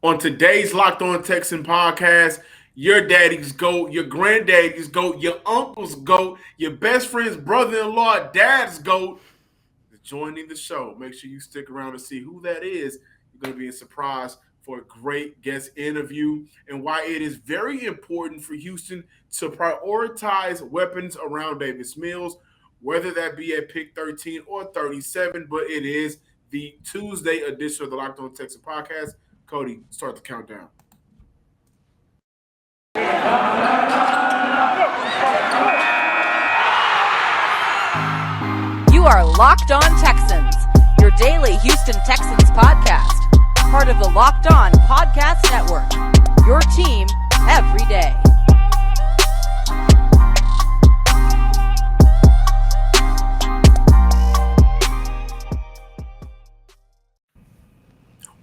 On today's Locked On Texan podcast, your daddy's GOAT, your granddaddy's GOAT, your uncle's GOAT, your best friend's brother-in-law, dad's GOAT is joining the show. Make sure you stick around to see who that is. You're going to be surprised for a great guest interview and why it is very important for Houston to prioritize weapons around Davis Mills, whether that be at pick 13 or 37, but it is the Tuesday edition of the Locked On Texas podcast. Cody, start the countdown. You are Locked On Texans, your daily Houston Texans podcast, part of the Locked On Podcast Network, your team every day.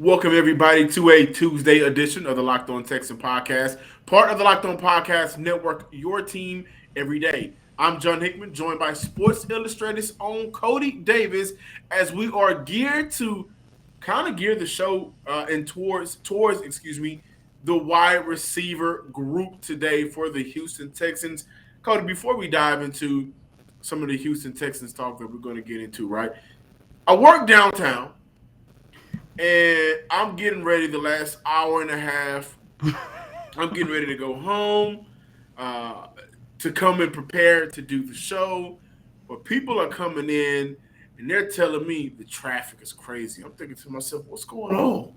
Welcome, everybody, to a Tuesday edition of the Locked On Texan podcast, part of the Locked On Podcast Network, your team every day. I'm John Hickman, joined by Sports Illustrated's own Cody Davis, as we are geared to kind of gear the show towards the wide receiver group today for the Houston Texans. Cody, before we dive into some of the Houston Texans talk that we're going to get into, right? I work downtown. And I'm getting ready the last hour and a half. I'm getting ready to go home to come and prepare to do the show. But people are coming in and they're telling me the traffic is crazy. I'm thinking to myself, what's going on?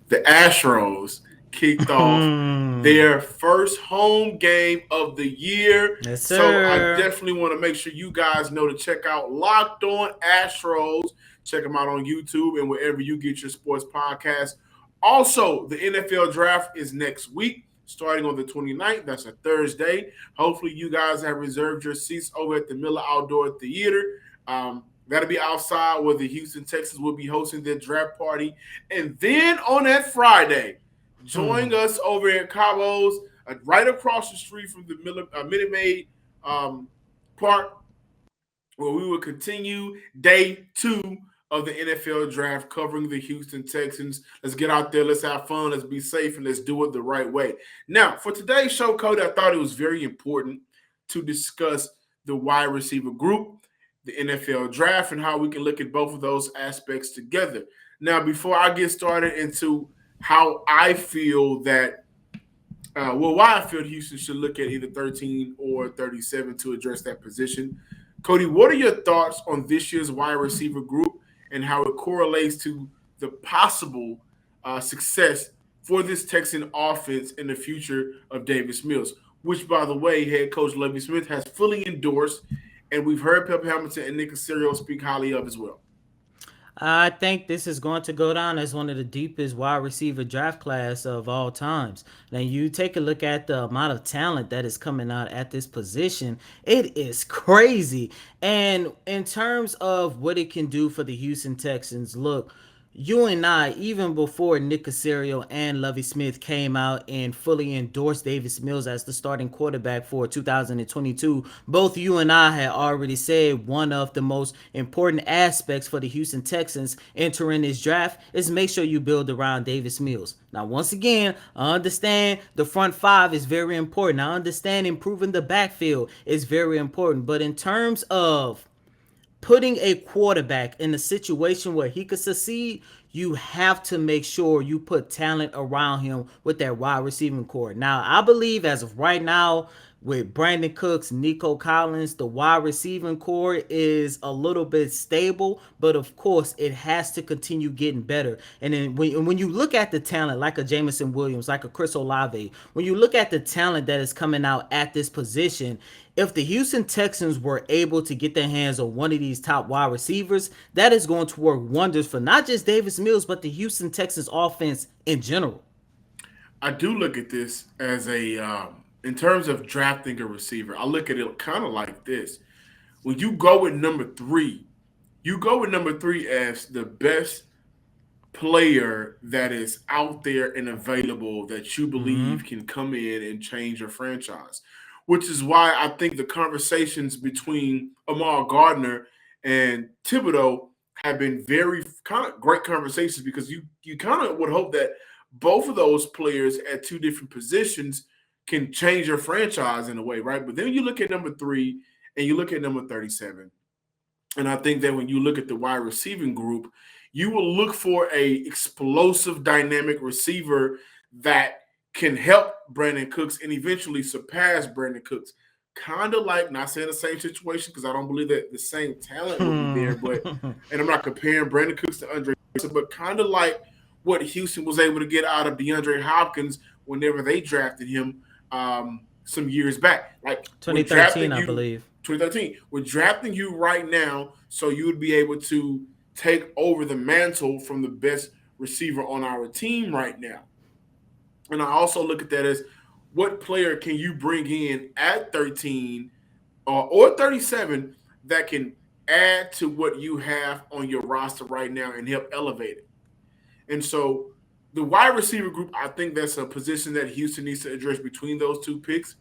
The Astros kicked off their first home game of the year. Yes, sir. So I definitely want to make sure you guys know to check out Locked On Astros. Check them out on YouTube and wherever you get your sports podcasts. Also, the NFL Draft is next week, starting on the 29th. That's a Thursday. Hopefully, you guys have reserved your seats over at the Miller Outdoor Theater. That'll be outside where the Houston Texans will be hosting their draft party. And then on that Friday, join us over at Cabo's, right across the street from the Minute Maid Park, where we will continue day 2 of the NFL Draft covering the Houston Texans. Let's get out there, let's have fun, let's be safe, and let's do it the right way. Now, for today's show, Cody, I thought it was very important to discuss the wide receiver group, the NFL Draft, and how we can look at both of those aspects together. Now, before I get started into how I feel that why I feel Houston should look at either 13 or 37 to address that position. Cody, what are your thoughts on this year's wide receiver group and how it correlates to the possible success for this Texan offense in the future of Davis Mills, which, by the way, head coach Lovie Smith has fully endorsed, and we've heard Pep Hamilton and Nick Caserio speak highly of as well? I think this is going to go down as one of the deepest wide receiver draft class of all times. Now, you take a look at the amount of talent that is coming out at this position. It is crazy. And in terms of what it can do for the Houston Texans, look, you and I, even before Nick Caserio and Lovie Smith came out and fully endorsed Davis Mills as the starting quarterback for 2022, both you and I had already said one of the most important aspects for the Houston Texans entering this draft is make sure you build around Davis Mills. Now, once again, I understand the front five is very important. I understand improving the backfield is very important. But in terms of putting a quarterback in a situation where he could succeed, you have to make sure you put talent around him with that wide receiving core. Now, I believe as of right now, with Brandon Cooks, Nico Collins, the wide receiving core is a little bit stable, but of course, it has to continue getting better. And then when you look at the talent, like a Jameson Williams, like a Chris Olave, when you look at the talent that is coming out at this position, if the Houston Texans were able to get their hands on one of these top wide receivers, that is going to work wonders for not just Davis Mills, but the Houston Texans offense in general. I do look at this as in terms of drafting a receiver, I look at it kind of like this. When you go with number 3, you go with number 3 as the best player that is out there and available that you believe can come in and change your franchise, which is why I think the conversations between Amar Gardner and Thibodeau have been very kind of great conversations, because you kind of would hope that both of those players at two different positions can change your franchise in a way, right? But then you look at number 3 and you look at number 37. And I think that when you look at the wide receiving group, you will look for a explosive, dynamic receiver that can help Brandon Cooks and eventually surpass Brandon Cooks. Kind of like, not saying the same situation because I don't believe that the same talent will be there, but and I'm not comparing Brandon Cooks to Andre, but kind of like what Houston was able to get out of DeAndre Hopkins whenever they drafted him some years back. Like 2013, I believe. 2013. We're drafting you right now so you would be able to take over the mantle from the best receiver on our team right now. And I also look at that as what player can you bring in at 13 or 37 that can add to what you have on your roster right now and help elevate it. And so the wide receiver group, I think that's a position that Houston needs to address between those two picks.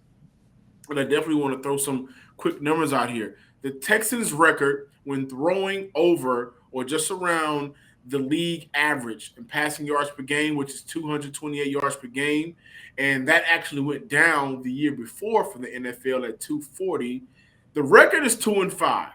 And I definitely want to throw some quick numbers out here. The Texans' record when throwing over or just around the league average in passing yards per game, which is 228 yards per game, and that actually went down the year before for the NFL at 240. The record is 2-5,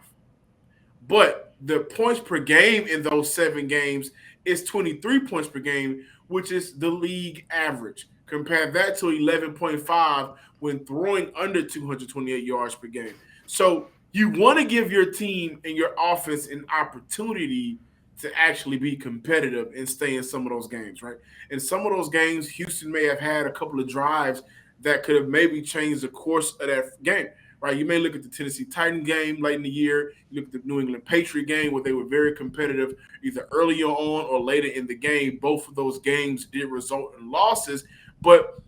but the points per game in those 7 games is 23 points per game, which is the league average. Compare that to 11.5 when throwing under 228 yards per game. So you want to give your team and your offense an opportunity to actually be competitive and stay in some of those games, right? In some of those games, Houston may have had a couple of drives that could have maybe changed the course of that game, right? You may look at the Tennessee Titan game late in the year. You look at the New England Patriot game where they were very competitive either earlier on or later in the game. Both of those games did result in losses, but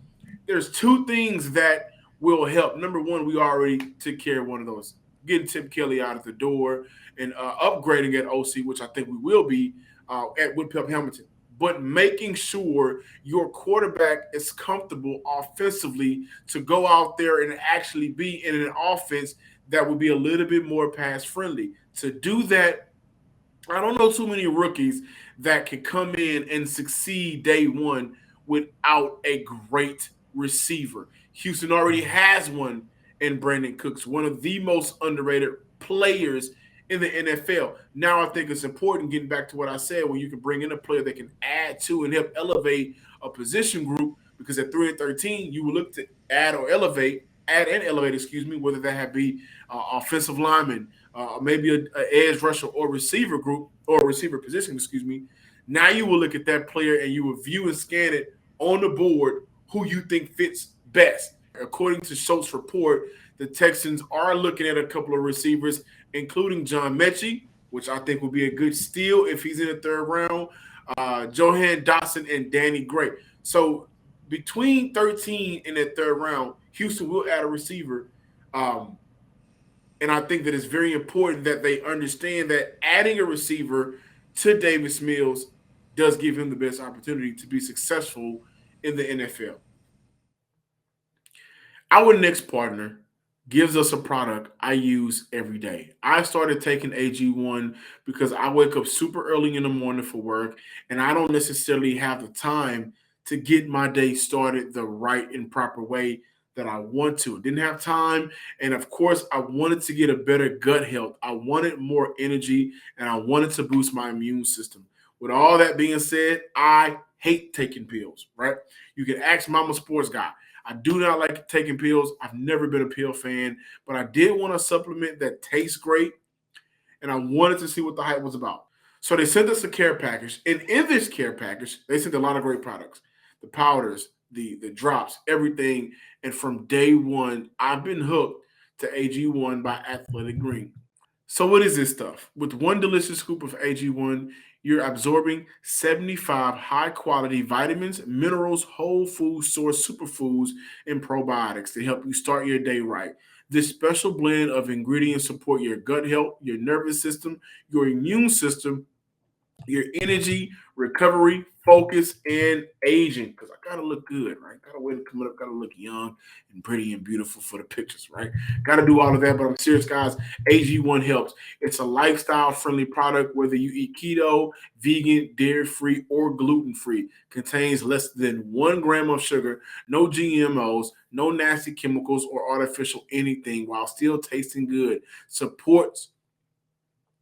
there's 2 things that will help. Number one, we already took care of one of those, getting Tim Kelly out of the door and upgrading at OC, which I think we will be with Pep Hamilton. But making sure your quarterback is comfortable offensively to go out there and actually be in an offense that would be a little bit more pass friendly. To do that, I don't know too many rookies that can come in and succeed day one without a great receiver. Houston already has one in Brandon Cooks, one of the most underrated players in the NFL. Now I think it's important, getting back to what I said, when you can bring in a player that can add to and help elevate a position group, because at 3 and 13, you will look to add and elevate, whether that be offensive lineman, maybe an edge rusher or receiver group or receiver position, Now you will look at that player and you will view and scan it on the board who you think fits best. According to Schultz's report, the Texans are looking at a couple of receivers, including John Mechie, which I think will be a good steal if he's in the 3rd round, Johan Dotson, and Danny Gray. So between 13 and the 3rd round, Houston will add a receiver. And I think that it's very important that they understand that adding a receiver to Davis Mills does give him the best opportunity to be successful in the NFL. Our next partner gives us a product I use every day. I started taking AG1 because I wake up super early in the morning for work, and I don't necessarily have the time to get my day started the right and proper way that I want to. Didn't have time, and of course, I wanted to get a better gut health. I wanted more energy, and I wanted to boost my immune system. With all that being said, I hate taking pills, right? You can ask Mama Sports Guy. I do not like taking pills. I've never been a pill fan, but I did want a supplement that tastes great, and I wanted to see what the hype was about. So they sent us a care package, and in this care package, they sent a lot of great products. The powders, the drops, everything. And from day one, I've been hooked to AG1 by Athletic Green. So what is this stuff? With one delicious scoop of AG1, you're absorbing 75 high-quality vitamins, minerals, whole food source superfoods, and probiotics to help you start your day right. This special blend of ingredients support your gut health, your nervous system, your immune system, your energy, recovery, focus, and aging. Because I gotta look good, right? Gotta wait coming up, gotta look young and pretty and beautiful for the pictures, right? Gotta do all of that. But I'm serious, guys. AG1 helps. It's a lifestyle-friendly product, whether you eat keto, vegan, dairy-free, or gluten-free. Contains less than 1 gram of sugar, no GMOs, no nasty chemicals or artificial anything, while still tasting good. Supports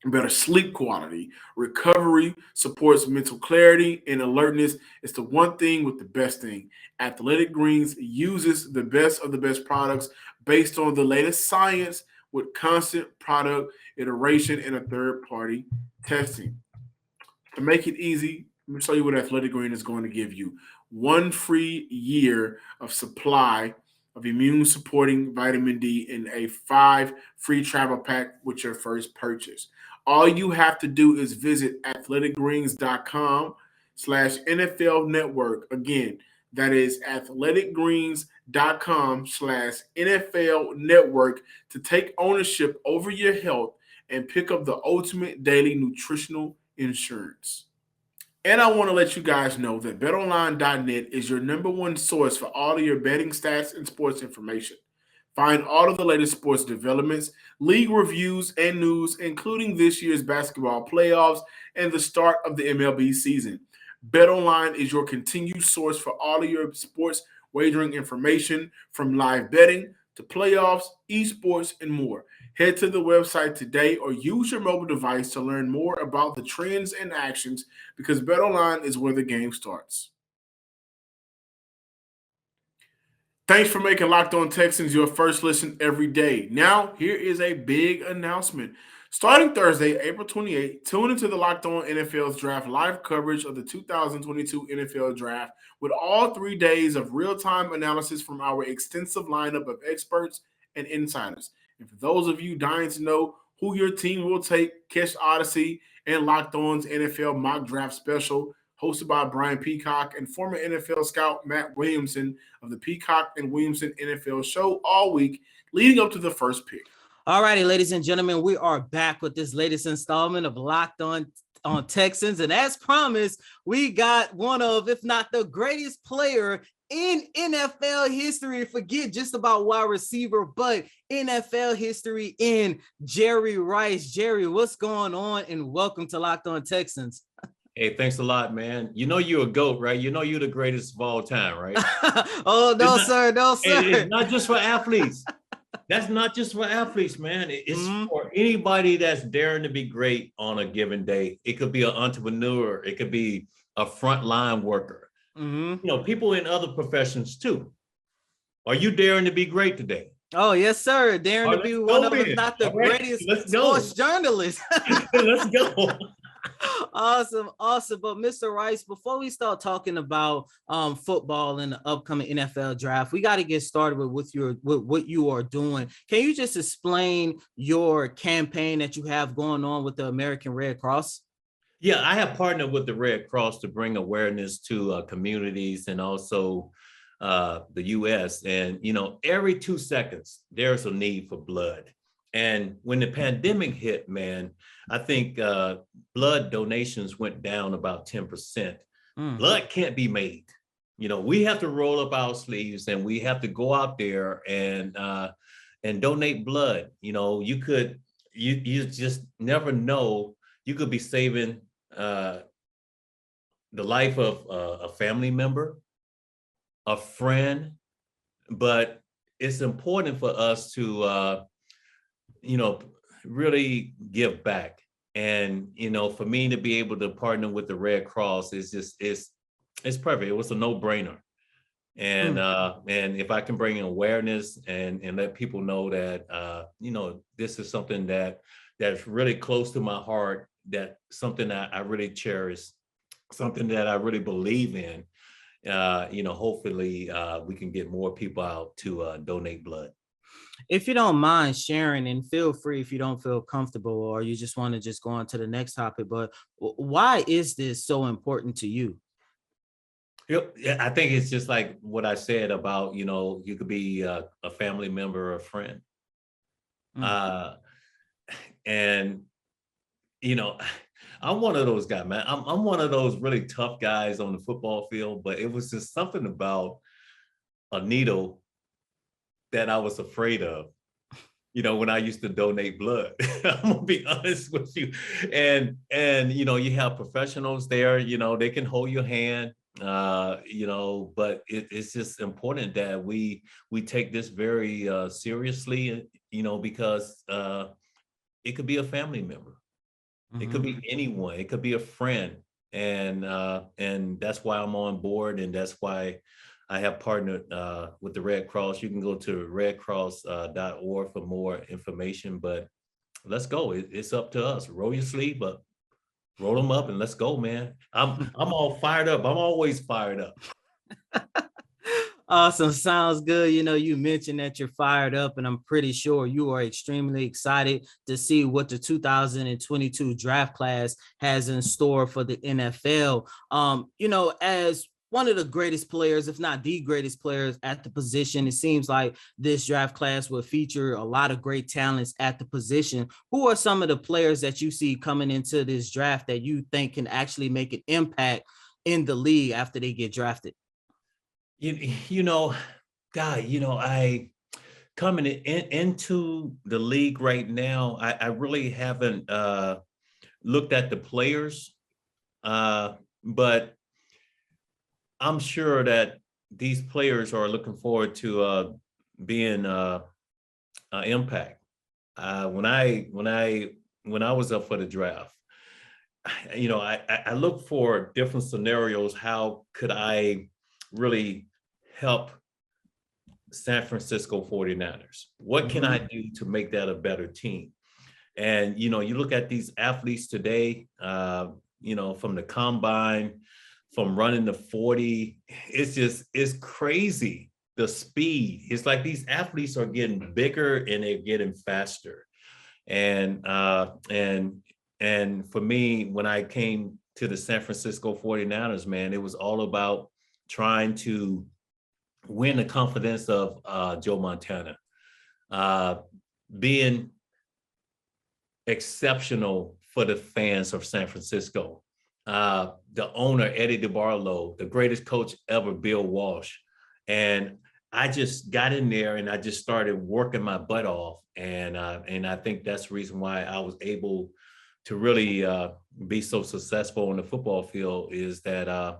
better sleep quality, recovery, supports mental clarity and alertness. It's the one thing with the best thing. Athletic Greens uses the best of the best products based on the latest science with constant product iteration and a third party testing. To make it easy, let me show you what Athletic Green is going to give you. 1 free year of supply of immune supporting vitamin D in a 5 free travel pack with your first purchase. All you have to do is visit athleticgreens.com/NFL network. Again, that is athleticgreens.com/NFL network to take ownership over your health and pick up the ultimate daily nutritional insurance. And I want to let you guys know that betonline.net is your number one source for all of your betting stats and sports information. Find all of the latest sports developments, league reviews, and news, including this year's basketball playoffs and the start of the MLB season. BetOnline is your continued source for all of your sports wagering information, from live betting to playoffs, esports, and more. Head to the website today or use your mobile device to learn more about the trends and actions, because BetOnline is where the game starts. Thanks for making Locked On Texans your first listen every day. Now, here is a big announcement. Starting Thursday, April 28th, tune into the Locked On NFL's Draft live coverage of the 2022 NFL Draft with all 3 days of real-time analysis from our extensive lineup of experts and insiders. And for those of you dying to know who your team will take, catch Odyssey and Locked On's NFL Mock Draft Special, hosted by Brian Peacock and former NFL scout Matt Williamson of the Peacock and Williamson NFL Show, all week leading up to the first pick. All righty, ladies and gentlemen, we are back with this latest installment of Locked On Texans. And as promised, we got one of, if not the greatest player in NFL history. Forget just about wide receiver, but NFL history in Jerry Rice. Jerry, what's going on? And welcome to Locked On Texans. Hey, thanks a lot, man. You know you're a GOAT, right? You know you're the greatest of all time, right? Oh, no, sir. No, sir. It's not just for athletes. That's not just for athletes, man. It's for anybody that's daring to be great on a given day. It could be an entrepreneur. It could be a frontline worker. You know, people in other professions too. Are you daring to be great today? Oh, yes, sir. Daring to be one of, if not the greatest sports journalists. Let's go. Awesome. But Mr. Rice, before we start talking about football and the upcoming NFL draft, we got to get started with what you are doing. Can you just explain your campaign that you have going on with the American Red Cross? Yeah, I have partnered with the Red Cross to bring awareness to communities and also the U.S. And, you know, every 2 seconds, there's a need for blood. And when the pandemic hit, man, I think blood donations went down about 10%. Blood can't be made. You know, we have to roll up our sleeves and we have to go out there and donate blood. You know, you just never know. You could be saving the life of a family member, a friend, but it's important for us to, you know, really give back. And, you know, for me to be able to partner with the Red Cross is just, it's perfect. It was a no-brainer. And if I can bring awareness and let people know that, you know, this is something that's really close to my heart, that something that I really cherish, something that I really believe in, you know, hopefully we can get more people out to donate blood. If you don't mind sharing, and feel free if you don't feel comfortable or you just want to just go on to the next topic, but why is this so important to you? Yeah, I think it's just like what I said about, you know, you could be a family member or a friend. And, you know, I'm one of those guys, man. I'm one of those really tough guys on the football field, but it was just something about a needle that I was afraid of. When I used to donate blood. I'm gonna be honest with you. And you have professionals there, they can hold your hand, but it's just important that we take this very seriously, because it could be a family member. It could be anyone, it could be a friend. And that's why I'm on board, and that's why I have partnered with the Red Cross. You can go to redcross.org for more information, but let's go. It's up to us. Roll your sleeve up, roll them up, and let's go, man. I'm all fired up. I'm always fired up. Awesome. Sounds good. You mentioned that you're fired up, and I'm pretty sure you are extremely excited to see what the 2022 draft class has in store for the NFL. As one of the greatest players, if not the greatest players at the position, it seems like this draft class will feature a lot of great talents at the position. Who are some of the players that you see coming into this draft that you think can actually make an impact in the league after they get drafted? I coming into the league right now, I really haven't looked at the players, but I'm sure that these players are looking forward to being impact. When I was up for the draft, I look for different scenarios. How could I really help San Francisco 49ers? What can I do to make that a better team? And, you look at these athletes today, from the combine, from running the 40, it's crazy. The speed, it's like these athletes are getting bigger and they're getting faster. And for me, when I came to the San Francisco 49ers, man, it was all about trying to win the confidence of Joe Montana, being exceptional for the fans of San Francisco. The owner, Eddie DeBartolo, the greatest coach ever, Bill Walsh. And I just got in there and I just started working my butt off. And I think that's the reason why I was able to really be so successful on the football field, is that, I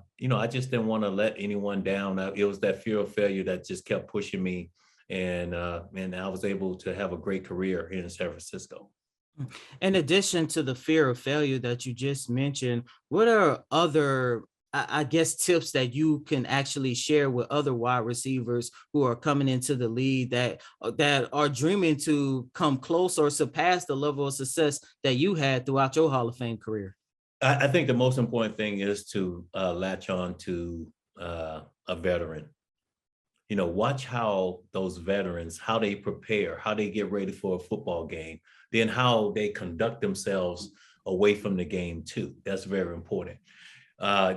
just didn't want to let anyone down. It was that fear of failure that just kept pushing me. And I was able to have a great career here in San Francisco. In addition to the fear of failure that you just mentioned, what are other, I guess, tips that you can actually share with other wide receivers who are coming into the league that are dreaming to come close or surpass the level of success that you had throughout your Hall of Fame career? I think the most important thing is to latch on to a veteran. Watch how those veterans, how they prepare, how they get ready for a football game, then how they conduct themselves away from the game too. That's very important. I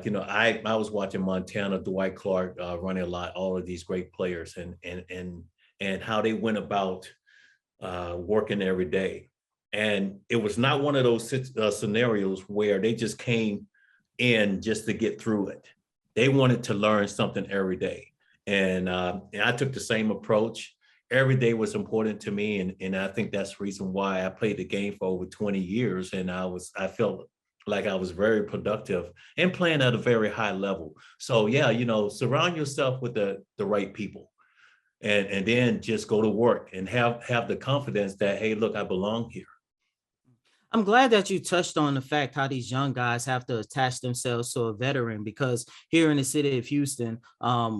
was watching Montana, Dwight Clark running a lot, all of these great players, and how they went about working every day. And it was not one of those scenarios where they just came in just to get through it. They wanted to learn something every day. And I took the same approach. Every day was important to me. And I think that's the reason why I played the game for over 20 years. And I felt like I was very productive and playing at a very high level. So yeah, surround yourself with the right people, and then just go to work and have the confidence that, hey, look, I belong here. I'm glad that you touched on the fact how these young guys have to attach themselves to a veteran, because here in the city of Houston,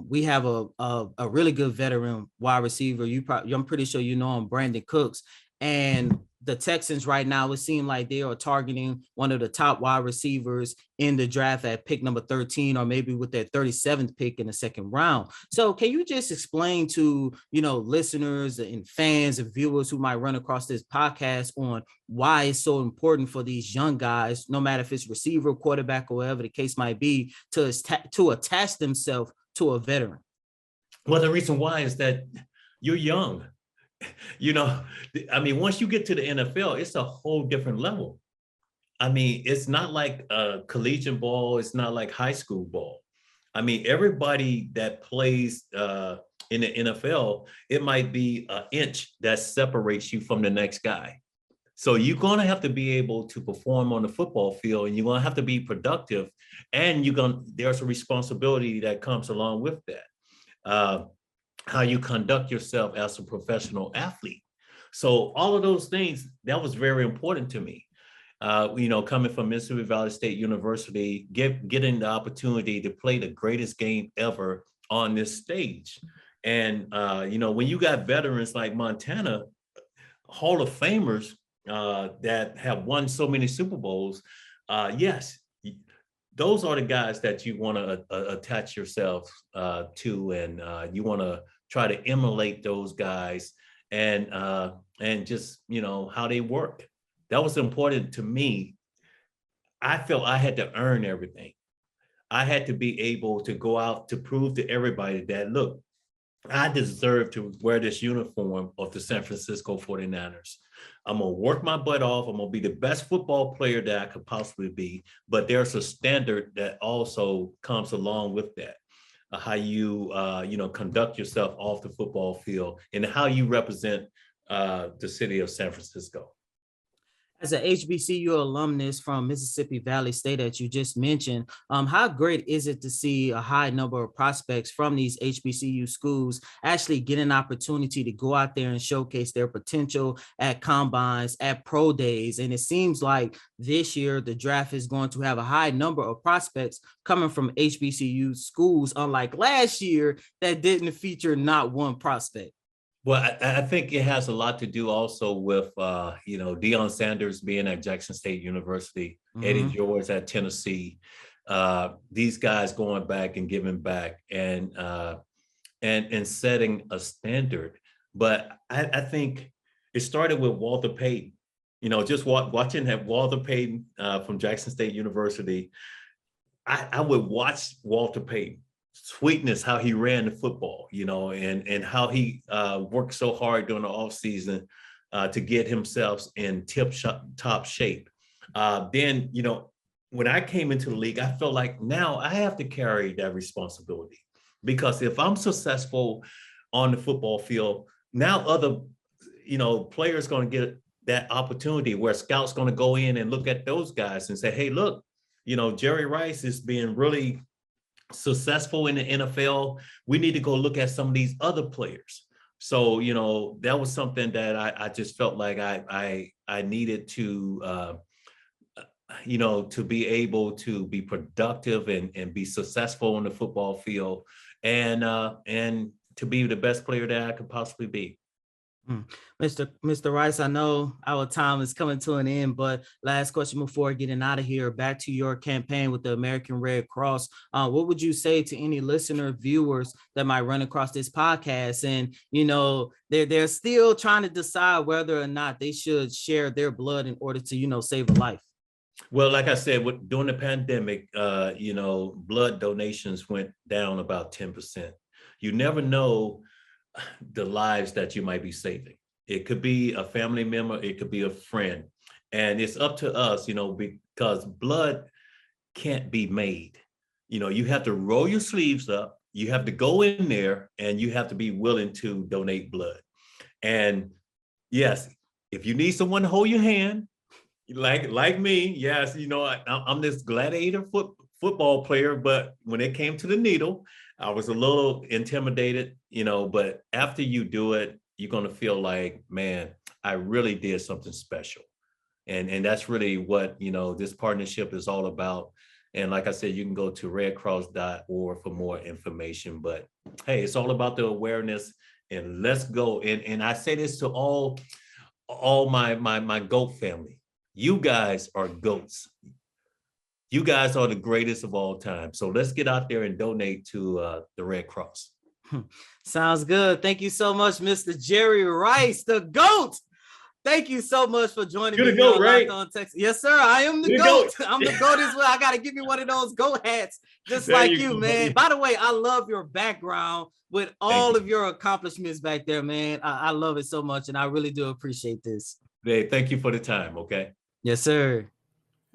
we have a really good veteran wide receiver. I'm pretty sure you know him, Brandon Cooks. And the Texans right now, it seems like they are targeting one of the top wide receivers in the draft at pick number 13, or maybe with their 37th pick in the second round. So can you just explain to, listeners and fans and viewers who might run across this podcast on why it's so important for these young guys, no matter if it's receiver, quarterback, or whatever the case might be, to attach themselves to a veteran? Well, the reason why is that you're young. Once you get to the NFL, it's a whole different level. I mean, it's not like collegiate ball. It's not like high school ball. I mean, everybody that plays in the NFL, it might be an inch that separates you from the next guy. So you're going to have to be able to perform on the football field, and you're going to have to be productive. And there's a responsibility that comes along with that. How you conduct yourself as a professional athlete. So all of those things, that was very important to me. Coming from Mississippi Valley State University, getting the opportunity to play the greatest game ever on this stage. And, when you got veterans like Montana, Hall of Famers that have won so many Super Bowls, yes, those are the guys that you want to attach yourself to, and you want to try to emulate those guys and just, how they work. That was important to me. I felt I had to earn everything. I had to be able to go out to prove to everybody that, look, I deserve to wear this uniform of the San Francisco 49ers. I'm going to work my butt off. I'm going to be the best football player that I could possibly be. But there's a standard that also comes along with that. How you, conduct yourself off the football field and how you represent the city of San Francisco. As an HBCU alumnus from Mississippi Valley State that you just mentioned, how great is it to see a high number of prospects from these HBCU schools actually get an opportunity to go out there and showcase their potential at combines, at pro days? And it seems like this year the draft is going to have a high number of prospects coming from HBCU schools, unlike last year that didn't feature not one prospect. Well, I think it has a lot to do also with, Deion Sanders being at Jackson State University, Eddie George at Tennessee, these guys going back and giving back and setting a standard. But I think it started with Walter Payton, just watching that Walter Payton from Jackson State University. I would watch Walter Payton. Sweetness, how he ran the football, and how he worked so hard during the offseason to get himself in top shape. Then, when I came into the league, I felt like now I have to carry that responsibility, because if I'm successful on the football field, now other, players going to get that opportunity where scouts going to go in and look at those guys and say, hey, look, Jerry Rice is being really successful in the NFL. We need to go look at some of these other players. So, that was something that I just felt like I needed to, to be able to be productive and be successful on the football field and to be the best player that I could possibly be. Mr. Rice, I know our time is coming to an end, but last question before getting out of here, back to your campaign with the American Red Cross. What would you say to any listener, viewers that might run across this podcast and, they're still trying to decide whether or not they should share their blood in order to, save a life? Well, like I said, during the pandemic, blood donations went down about 10%. You never know the lives that you might be saving. It could be a family member, it could be a friend. And it's up to us, because blood can't be made. You have to roll your sleeves up, you have to go in there, and you have to be willing to donate blood. And yes, if you need someone to hold your hand, like me, yes, I'm this gladiator football player, but when it came to the needle, I was a little intimidated, but after you do it, you're going to feel like, man, I really did something special. And that's really what, this partnership is all about. And like I said, you can go to redcross.org for more information. But hey, it's all about the awareness, and let's go. And I say this to all my GOAT family. You guys are GOATs. You guys are the greatest of all time. So let's get out there and donate to the Red Cross. Sounds good. Thank you so much, Mr. Jerry Rice, the GOAT. Thank you so much for joining me. GOAT, right? On Texas. Yes, sir. I am the GOAT. I'm the GOAT as well. I got to give you one of those GOAT hats, just there like you, man. By the way, I love your background with all of your accomplishments back there, man. I love it so much, and I really do appreciate this. Hey, thank you for the time, okay? Yes, sir.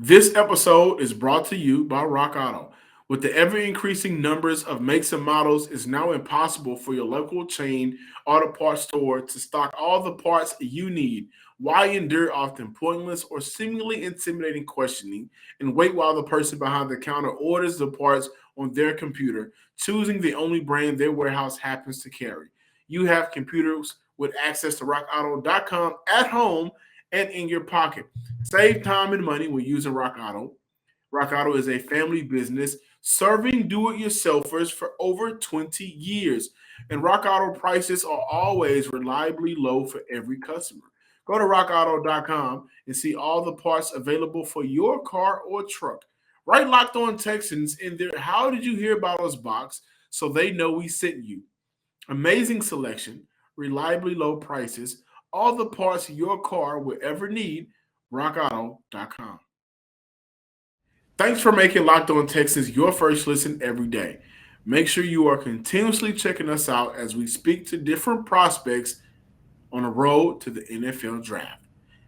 This episode is brought to you by Rock Auto. With the ever increasing numbers of makes and models, it's now impossible for your local chain auto parts store to stock all the parts you need. Why endure often pointless or seemingly intimidating questioning and wait while the person behind the counter orders the parts on their computer, choosing the only brand their warehouse happens to carry? You have computers with access to rockauto.com at home and in your pocket. Save time and money when using Rock Auto. Rock Auto is a family business serving do it yourselfers for over 20 years. And Rock Auto prices are always reliably low for every customer. Go to rockauto.com and see all the parts available for your car or truck. Right Locked On Texans in there. How did you hear about us box so they know we sent you? Amazing selection, reliably low prices, all the parts your car will ever need. RockAuto.com. Thanks for making Locked On Texans your first listen every day. Make sure you are continuously checking us out as we speak to different prospects on the road to the NFL Draft.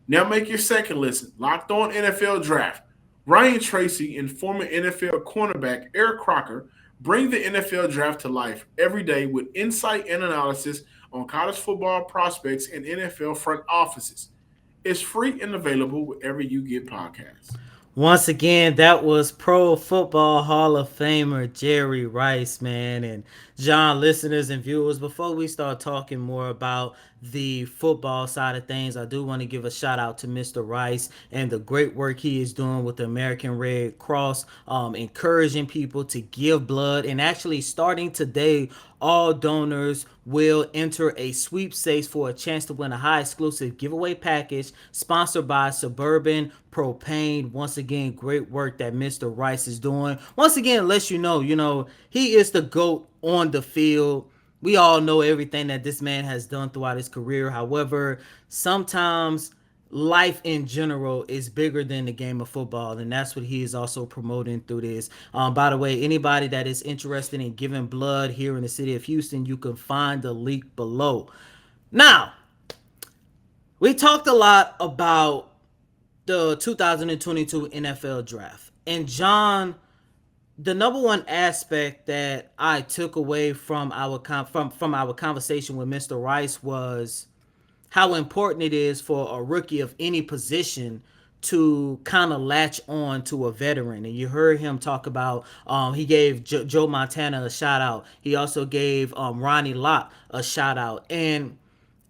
Now make your second listen, Locked On NFL Draft. Ryan Tracy and former NFL cornerback Eric Crocker bring the NFL Draft to life every day with insight and analysis on college football prospects and NFL front offices. It's free and available wherever you get podcasts. Once again, that was Pro Football Hall of Famer Jerry Rice, man. And John, listeners and viewers, before we start talking more about the football side of things, I do want to give a shout out to Mr. Rice and the great work he is doing with the American Red Cross, encouraging people to give blood. And actually, starting today, all donors will enter a sweepstakes for a chance to win a high exclusive giveaway package sponsored by Suburban Propane. Once again, great work that Mr. Rice is doing. Once again, lets you know, he is the GOAT on the field. We all know everything that this man has done throughout his career. However, sometimes life in general is bigger than the game of football, and that's what he is also promoting through this. By the way, anybody that is interested in giving blood here in the city of Houston, you can find the link below. Now, we talked a lot about the 2022 NFL Draft, and John, the number one aspect that I took away from from our conversation with Mr. Rice was how important it is for a rookie of any position to kind of latch on to a veteran. And you heard him talk about, he gave Joe Montana a shout out. He also gave Ronnie Lott a shout out. And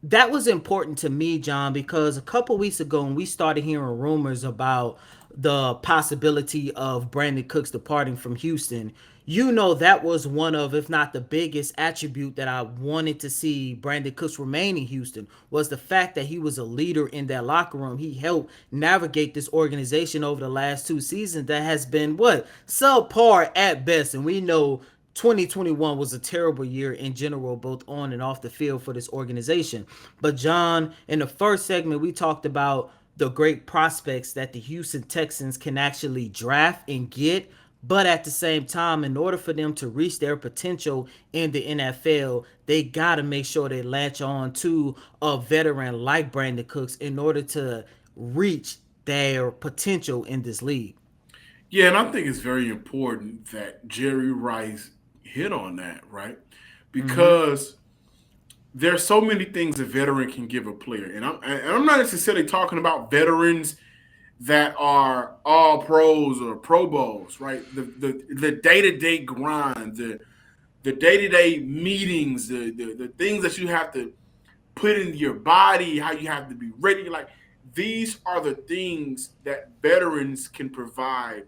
that was important to me, John, because a couple weeks ago when we started hearing rumors about the possibility of Brandon Cooks departing from Houston, you know that was one of, if not the biggest attribute that I wanted to see Brandon Cooks remain in Houston, was the fact that he was a leader in that locker room. He helped navigate this organization over the last 2 seasons that has been, what, subpar at best. And we know 2021 was a terrible year in general, both on and off the field for this organization. But John, in the first segment, we talked about the great prospects that the Houston Texans can actually draft and get. But at the same time, in order for them to reach their potential in the NFL, they got to make sure they latch on to a veteran like Brandon Cooks in order to reach their potential in this league. Yeah, and I think it's very important that Jerry Rice hit on that, right? Mm-hmm. Because there's so many things a veteran can give a player. And I'm not necessarily talking about veterans that are all pros or pro bowls, right? The day-to-day grind, the day-to-day meetings, the things that you have to put in your body, how you have to be ready. Like these are the things that veterans can provide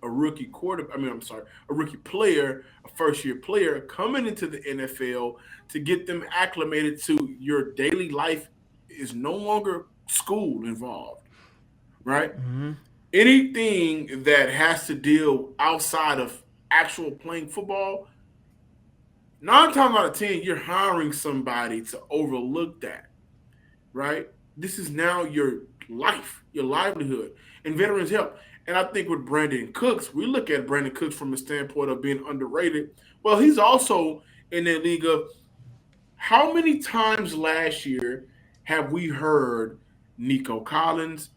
a rookie quarter. I mean, I'm sorry, a rookie player, a first year player coming into the NFL to get them acclimated to your daily life is no longer school involved, right? Mm-hmm. Anything that has to deal outside of actual playing football, 9 times out of 10, you're hiring somebody to overlook that, right? This is now your life, your livelihood, and veterans help. And I think with Brandon Cooks, we look at Brandon Cooks from the standpoint of being underrated. Well, he's also in that league of how many times last year have we heard Nico Collins,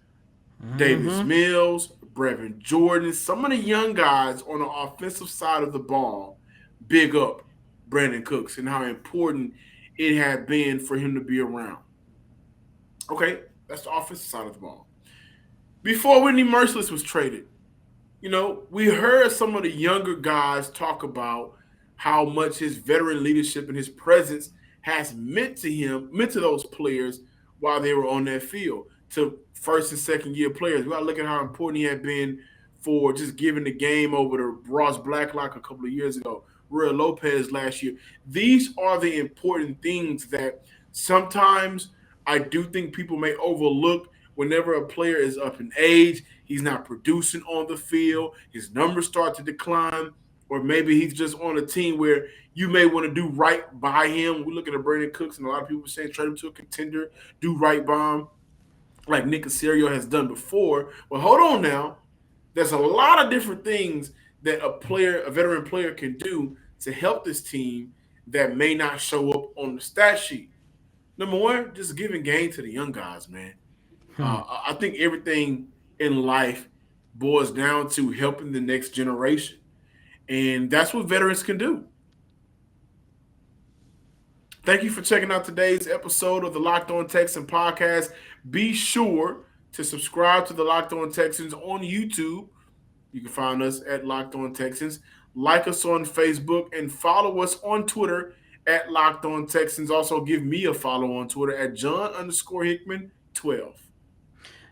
Davis Mills, Brevin Jordan, some of the young guys on the offensive side of the ball, big up Brandon Cooks and how important it had been for him to be around. Okay, that's the offensive side of the ball. Before Whitney Merciless was traded, we heard some of the younger guys talk about how much his veteran leadership and his presence has meant to him, meant to those players while they were on that field. To first and second year players, we got to look at how important he had been for just giving the game over to Ross Blacklock a couple of years ago, Roy Lopez last year. These are the important things that sometimes I do think people may overlook whenever a player is up in age, he's not producing on the field, his numbers start to decline, or maybe he's just on a team where you may want to do right by him. We look at Brandon Cooks, and a lot of people saying trade him to a contender, do right by him, like Nick Caserio has done before. Well, hold on now. There's a lot of different things that a veteran player can do to help this team that may not show up on the stat sheet. Number one, just giving game to the young guys, man. I think everything in life boils down to helping the next generation. And that's what veterans can do. Thank you for checking out today's episode of the Locked On Texans podcast. Be sure to subscribe to the Locked On Texans on YouTube. You can find us at Locked On Texans. Like us on Facebook and follow us on Twitter at Locked On Texans. Also give me a follow on Twitter at John_Hickman12.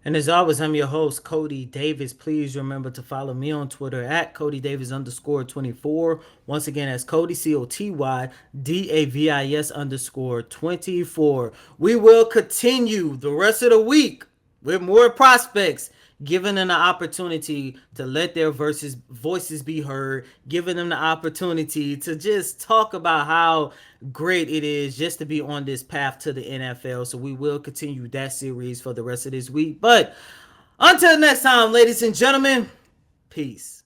And as always, I'm your host, Cody Davis. Please remember to follow me on Twitter at CodyDavis_24. Once again, that's Cody, COTYDAVIS_24. We will continue the rest of the week with more prospects, giving them the opportunity to let their voices be heard, giving them the opportunity to just talk about how great it is just to be on this path to the NFL. So we will continue that series for the rest of this week. But until next time, ladies and gentlemen, peace.